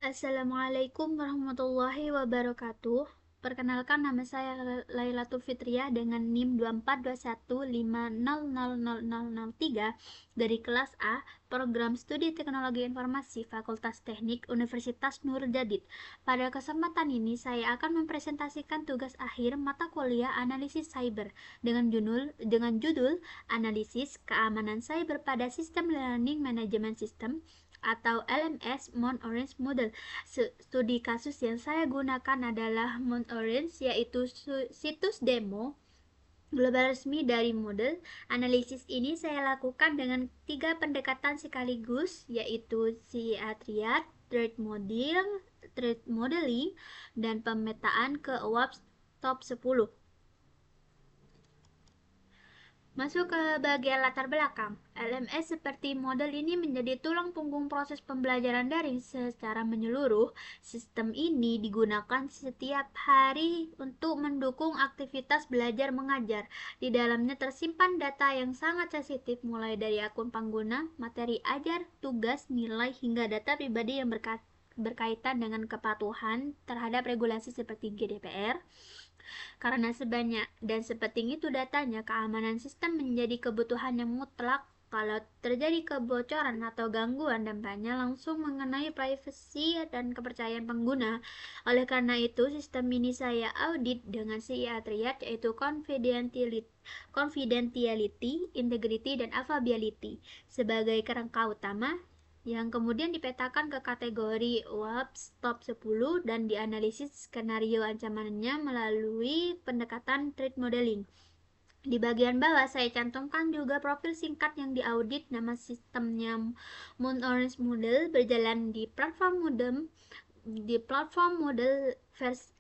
Assalamualaikum warahmatullahi wabarakatuh. Perkenalkan, nama saya Lailatul Fitriah dengan NIM 2421500003 dari kelas A, Program Studi Teknologi Informasi Fakultas Teknik Universitas Nurjadid. Pada kesempatan ini saya akan mempresentasikan tugas akhir mata kuliah Analisis Cyber dengan judul Analisis Keamanan Cyber pada Sistem Learning Management System atau LMS Mount Orange Model. Studi kasus yang saya gunakan adalah Mount Orange, yaitu situs demo global resmi dari model. Analisis ini saya lakukan dengan 3 pendekatan sekaligus, yaitu CIA Triad, Threat Modeling, dan pemetaan ke WAPS Top 10. Masuk ke bagian latar belakang. LMS seperti model ini menjadi tulang punggung proses pembelajaran daring secara menyeluruh. Sistem ini digunakan setiap hari untuk mendukung aktivitas belajar mengajar. Di dalamnya tersimpan data yang sangat sensitif, mulai dari akun pengguna, materi ajar, tugas, nilai, hingga data pribadi yang berkaitan dengan kepatuhan terhadap regulasi seperti GDPR. Karena sebanyak dan sepenting itu datanya, keamanan sistem menjadi kebutuhan yang mutlak. Kalau terjadi kebocoran atau gangguan, dampaknya langsung mengenai privasi dan kepercayaan pengguna. Oleh karena itu, sistem ini saya audit dengan CIA Triad, yaitu confidentiality, integrity, dan availability sebagai kerangka utama, yang kemudian dipetakan ke kategori WAPS Top 10 dan dianalisis skenario ancamannya melalui pendekatan threat modeling. Di bagian bawah saya cantumkan juga profil singkat yang diaudit. Nama sistemnya Mount Orange Model, berjalan di platform model versi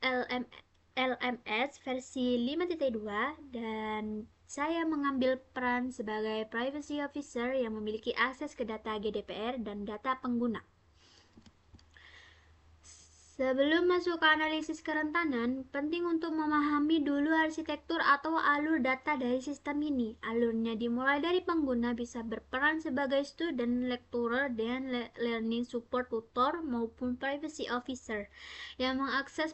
LMS versi 5.2, dan saya mengambil peran sebagai privacy officer yang memiliki akses ke data GDPR dan data pengguna. Sebelum masuk ke analisis kerentanan, penting untuk memahami dulu arsitektur atau alur data dari sistem ini. Alurnya dimulai dari pengguna bisa berperan sebagai student, lecturer, dan learning support tutor maupun privacy officer yang mengakses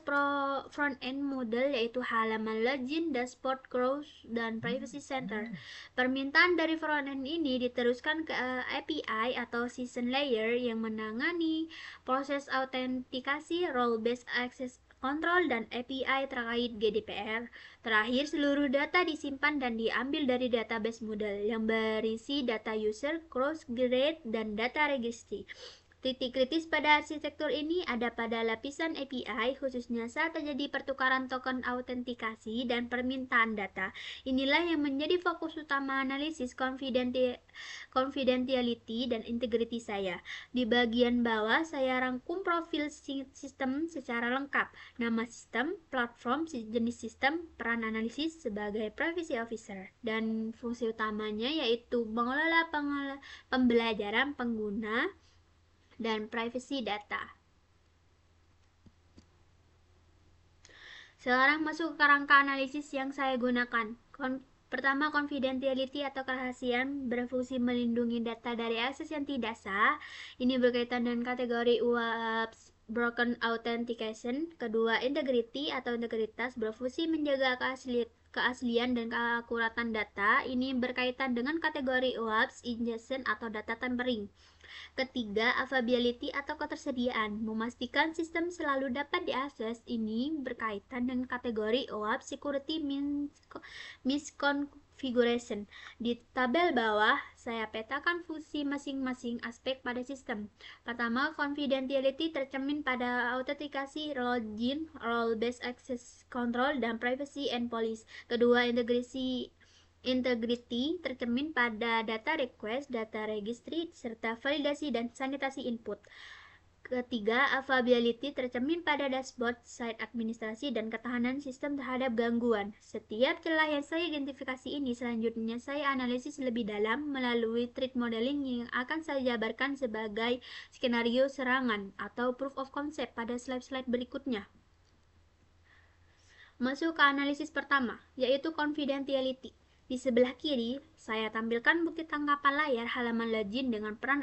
front-end model, yaitu halaman login, dashboard, growth, dan privacy center. Permintaan dari front-end ini diteruskan ke API atau session layer yang menangani proses autentikasi, role-based access control, dan API terkait GDPR. Terakhir, seluruh data disimpan dan diambil dari database model yang berisi data user, cross grade, dan data registry. Titik kritis pada arsitektur ini ada pada lapisan API, khususnya saat terjadi pertukaran token autentikasi dan permintaan data. Inilah yang menjadi fokus utama analisis confidentiality dan integrity saya. Di bagian bawah saya rangkum profil sistem secara lengkap: nama sistem, platform, jenis sistem, peran analisis sebagai privacy officer, dan fungsi utamanya yaitu mengelola pembelajaran pengguna dan privacy data. Sekarang masuk ke kerangka analisis yang saya gunakan. Pertama, confidentiality atau kerahasiaan berfungsi melindungi data dari akses yang tidak sah. Ini berkaitan dengan kategori WAPS Broken Authentication. Kedua, integrity atau integritas berfungsi menjaga keaslian dan keakuratan data. Ini berkaitan dengan kategori WAPS Ingestion atau data tampering. Ketiga, availability atau ketersediaan, memastikan sistem selalu dapat diakses. Ini berkaitan dengan kategori OAuth Security Misconfiguration. Di tabel bawah, saya petakan fungsi masing-masing aspek pada sistem. Pertama, confidentiality tercermin pada autentikasi, login, role-based access control, dan privacy and policy. Kedua, integrity tercermin pada data request, data registry, serta validasi dan sanitasi input. Ketiga, availability tercermin pada dashboard, site administrasi, dan ketahanan sistem terhadap gangguan. Setiap celah yang saya identifikasi ini selanjutnya saya analisis lebih dalam melalui threat modeling yang akan saya jabarkan sebagai skenario serangan atau proof of concept pada slide-slide berikutnya. Masuk ke analisis pertama, yaitu confidentiality. Di sebelah kiri, saya tampilkan bukti tangkapan layar halaman login dengan peran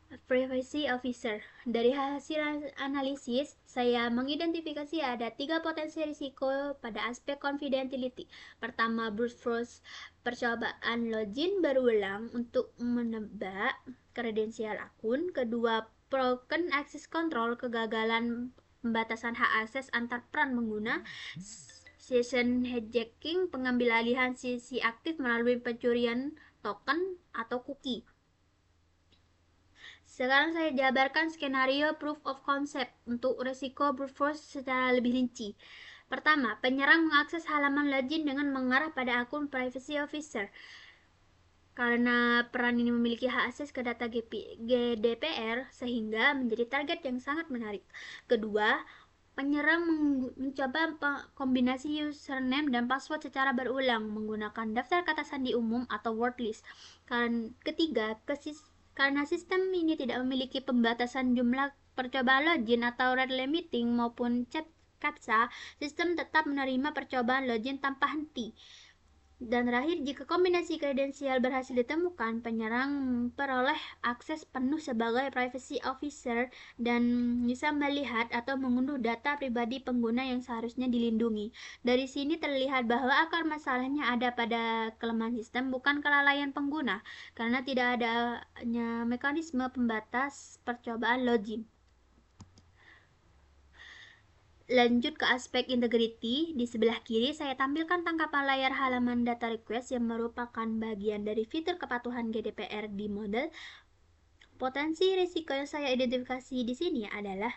Privacy Officer. Dari hasil analisis, saya mengidentifikasi ada 3 potensi risiko pada aspek confidentiality. Pertama, brute force, percobaan login berulang untuk menebak kredensial akun. Kedua, broken access control, kegagalan pembatasan hak akses antar peran pengguna. Session hijacking, pengambil alihan sisi aktif melalui pencurian token atau cookie. Sekarang saya jabarkan skenario proof of concept untuk risiko brute force secara lebih rinci. Pertama, penyerang mengakses halaman login dengan mengarah pada akun privacy officer. Karena peran ini memiliki hak akses ke data GDPR, sehingga menjadi target yang sangat menarik. Kedua, penyerang mencoba kombinasi username dan password secara berulang menggunakan daftar kata sandi umum atau word list. Ketiga, karena sistem ini tidak memiliki pembatasan jumlah percobaan login atau rate limiting maupun CAPTCHA, sistem tetap menerima percobaan login tanpa henti. Dan terakhir, jika kombinasi kredensial berhasil ditemukan, penyerang memperoleh akses penuh sebagai privacy officer dan bisa melihat atau mengunduh data pribadi pengguna yang seharusnya dilindungi. Dari sini terlihat bahwa akar masalahnya ada pada kelemahan sistem, bukan kelalaian pengguna, karena tidak adanya mekanisme pembatas percobaan login. Lanjut ke aspek integrity, di sebelah kiri saya tampilkan tangkapan layar halaman data request yang merupakan bagian dari fitur kepatuhan GDPR di model. Potensi risiko yang saya identifikasi di sini adalah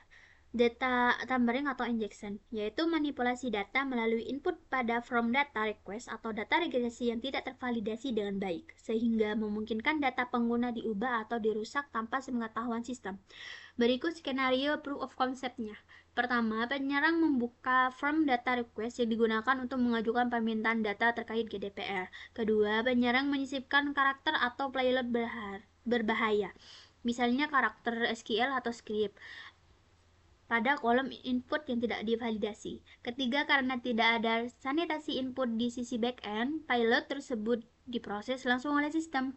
data tampering atau injection, yaitu manipulasi data melalui input pada from data request atau data regresi yang tidak tervalidasi dengan baik, sehingga memungkinkan data pengguna diubah atau dirusak tanpa sepengetahuan sistem. Berikut skenario proof of concept-nya. Pertama, penyerang membuka form data request yang digunakan untuk mengajukan permintaan data terkait GDPR. Kedua, penyerang menyisipkan karakter atau payload berbahaya, misalnya karakter SQL atau script, pada kolom input yang tidak divalidasi. Ketiga, karena tidak ada sanitasi input di sisi backend, payload tersebut diproses langsung oleh sistem,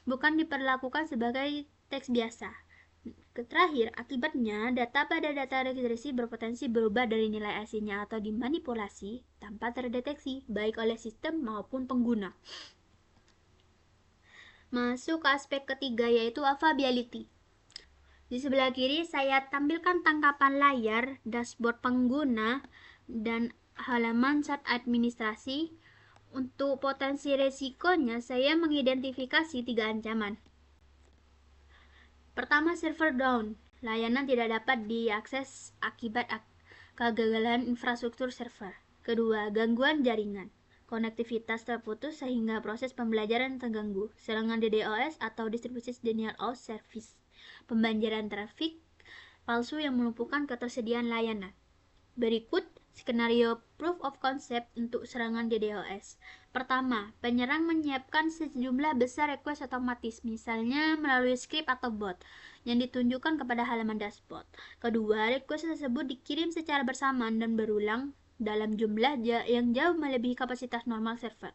bukan diperlakukan sebagai teks biasa. Terakhir, akibatnya data pada data registrasi berpotensi berubah dari nilai aslinya atau dimanipulasi tanpa terdeteksi, baik oleh sistem maupun pengguna. Masuk ke aspek ketiga, yaitu availability. Di sebelah kiri saya tampilkan tangkapan layar dashboard pengguna dan halaman chat administrasi. Untuk potensi resikonya, saya mengidentifikasi 3 ancaman. Pertama, server down. Layanan tidak dapat diakses akibat kegagalan infrastruktur server. Kedua, gangguan jaringan. Konektivitas terputus sehingga proses pembelajaran terganggu. Serangan DDoS atau Distributed Denial of Service. Pembanjiran trafik palsu yang melumpuhkan ketersediaan layanan. Berikut skenario proof of concept untuk serangan DDoS. Pertama, penyerang menyiapkan sejumlah besar request otomatis, misalnya melalui script atau bot, yang ditunjukkan kepada halaman dashboard. Kedua, request tersebut dikirim secara bersamaan dan berulang dalam jumlah yang jauh melebihi kapasitas normal server.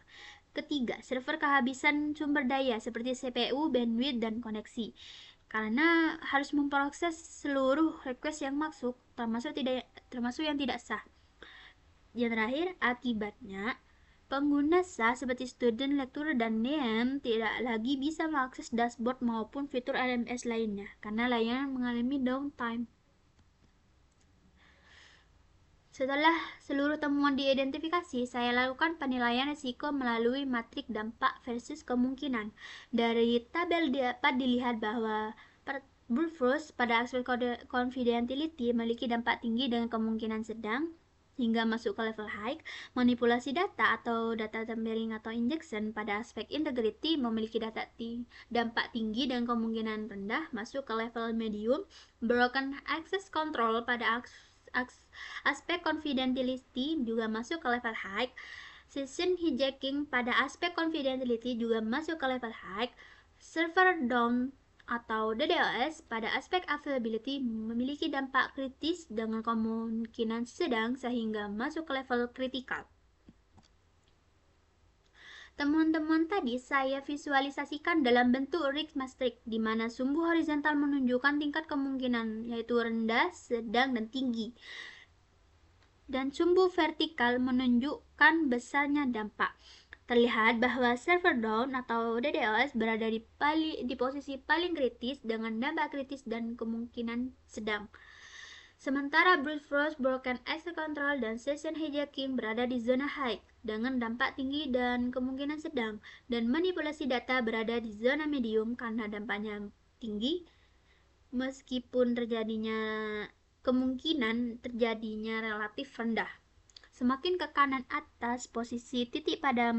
Ketiga, server kehabisan sumber daya seperti CPU, bandwidth, dan koneksi, karena harus memproses seluruh request yang masuk, termasuk yang tidak sah. Yang terakhir, akibatnya pengguna sah seperti student, lecturer, dan NEM tidak lagi bisa mengakses dashboard maupun fitur LMS lainnya karena layanan mengalami downtime. Setelah seluruh temuan diidentifikasi, saya lakukan penilaian risiko melalui matrik dampak versus kemungkinan. Dari tabel dapat dilihat bahwa brute force pada aspek confidentiality memiliki dampak tinggi dengan kemungkinan sedang hingga masuk ke level high. Manipulasi data atau data tampering atau injection pada aspek integrity memiliki dampak tinggi dan kemungkinan rendah masuk ke level medium. Broken access control pada aspek confidentiality juga masuk ke level high. Session hijacking pada aspek confidentiality juga masuk ke level high. Server down atau DDoS pada aspek availability memiliki dampak kritis dengan kemungkinan sedang sehingga masuk ke level kritikal. Temuan-temuan tadi saya visualisasikan dalam bentuk Rig matrix, di mana sumbu horizontal menunjukkan tingkat kemungkinan, yaitu rendah, sedang, dan tinggi. Dan sumbu vertikal menunjukkan besarnya dampak. Terlihat bahwa server down atau DDoS berada di posisi paling kritis dengan dampak kritis dan kemungkinan sedang. Sementara brute force, broken access control, dan session hijacking berada di zona high dengan dampak tinggi dan kemungkinan sedang, dan manipulasi data berada di zona medium karena dampaknya tinggi meskipun kemungkinan terjadinya relatif rendah. Semakin ke kanan atas, posisi titik pada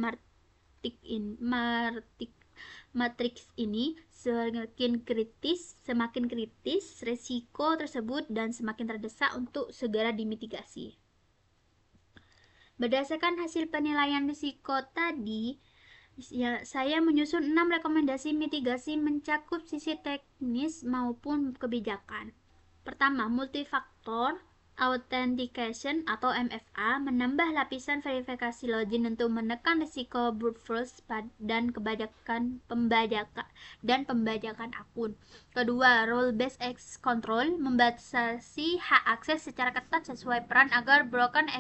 matriks ini semakin kritis resiko tersebut dan semakin terdesak untuk segera dimitigasi. Berdasarkan hasil penilaian risiko tadi, saya menyusun 6 rekomendasi mitigasi mencakup sisi teknis maupun kebijakan. Pertama, multifaktor authentication atau MFA menambah lapisan verifikasi login untuk menekan risiko brute force dan pembajakan akun. Kedua, role based access control membatasi hak akses secara ketat sesuai peran agar broken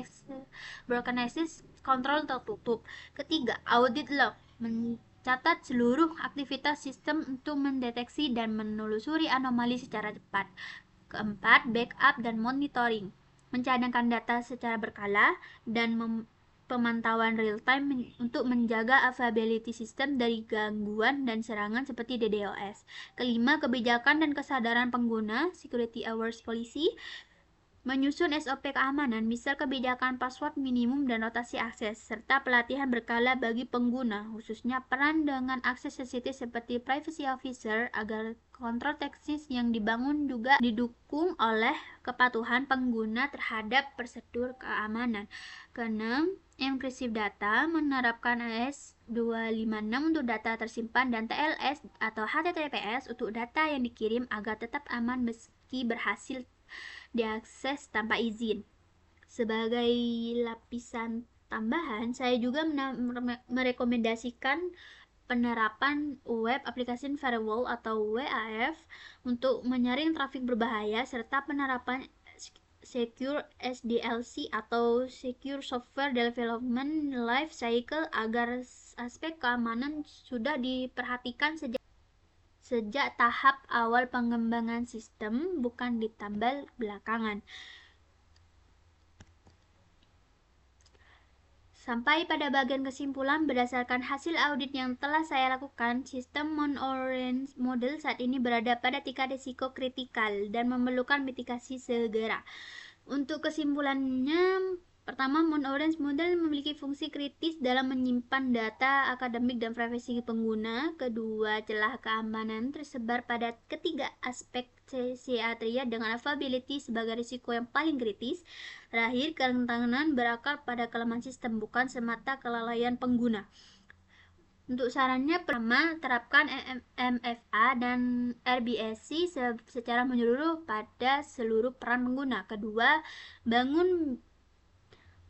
access control tertutup. Ketiga, audit log mencatat seluruh aktivitas sistem untuk mendeteksi dan menelusuri anomali secara cepat. Keempat, backup dan monitoring, mencadangkan data secara berkala dan pemantauan real time untuk menjaga availability sistem dari gangguan dan serangan seperti DDoS. Kelima, kebijakan dan kesadaran pengguna, security awareness policy, menyusun SOP keamanan, misal kebijakan password minimum dan rotasi akses, serta pelatihan berkala bagi pengguna, khususnya peran dengan akses sensitif seperti privacy officer, agar kontrol teknis yang dibangun juga didukung oleh kepatuhan pengguna terhadap prosedur keamanan. Keenam, encryption data, menerapkan AES-256 untuk data tersimpan dan TLS atau HTTPS untuk data yang dikirim agar tetap aman meski berhasil diakses tanpa izin. Sebagai lapisan tambahan, saya juga merekomendasikan penerapan Web Application Firewall atau WAF untuk menyaring trafik berbahaya, serta penerapan Secure SDLC atau Secure Software Development Life Cycle agar aspek keamanan sudah diperhatikan sejak tahap awal pengembangan sistem, bukan ditambal belakangan. Sampai pada bagian kesimpulan, berdasarkan hasil audit yang telah saya lakukan, sistem Mon-Orange model saat ini berada pada tingkat risiko kritikal dan memerlukan mitigasi segera. Untuk kesimpulannya, pertama, Mon-Orange model memiliki fungsi kritis dalam menyimpan data akademik dan privasi pengguna. Kedua, celah keamanan tersebar pada ketiga aspek CA-TRIAD dengan availability sebagai risiko yang paling kritis. Terakhir, kerentanan berakar pada kelemahan sistem, bukan semata kelalaian pengguna. Untuk sarannya, pertama, terapkan MFA dan RBAC secara menyeluruh pada seluruh peran pengguna. Kedua,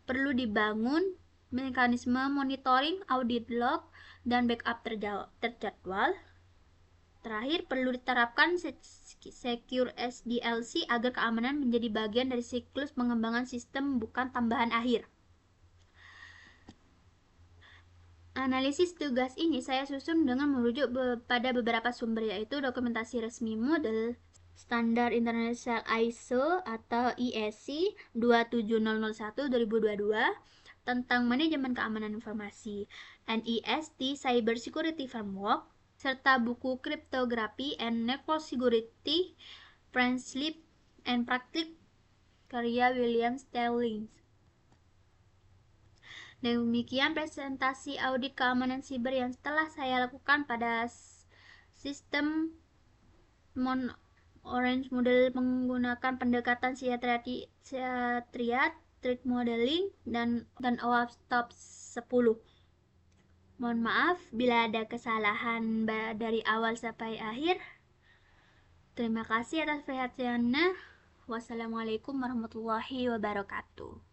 perlu dibangun mekanisme monitoring, audit log, dan backup terjadwal. Terakhir, perlu diterapkan Secure SDLC agar keamanan menjadi bagian dari siklus pengembangan sistem, bukan tambahan akhir. Analisis tugas ini saya susun dengan merujuk pada beberapa sumber, yaitu dokumentasi resmi model, standar internasional ISO atau IEC 27001-2022 tentang manajemen keamanan informasi, NIST Cyber Security Framework, serta buku Cryptography and Network Security, Friendship and Practice, karya William Sterling. Demikian presentasi audit keamanan siber yang telah saya lakukan pada sistem Mon-Orange model menggunakan pendekatan CA-TRIAD, threat modeling, dan OWASP Top 10. Mohon maaf bila ada kesalahan dari awal sampai akhir. Terima kasih atas perhatiannya. Wassalamualaikum warahmatullahi wabarakatuh.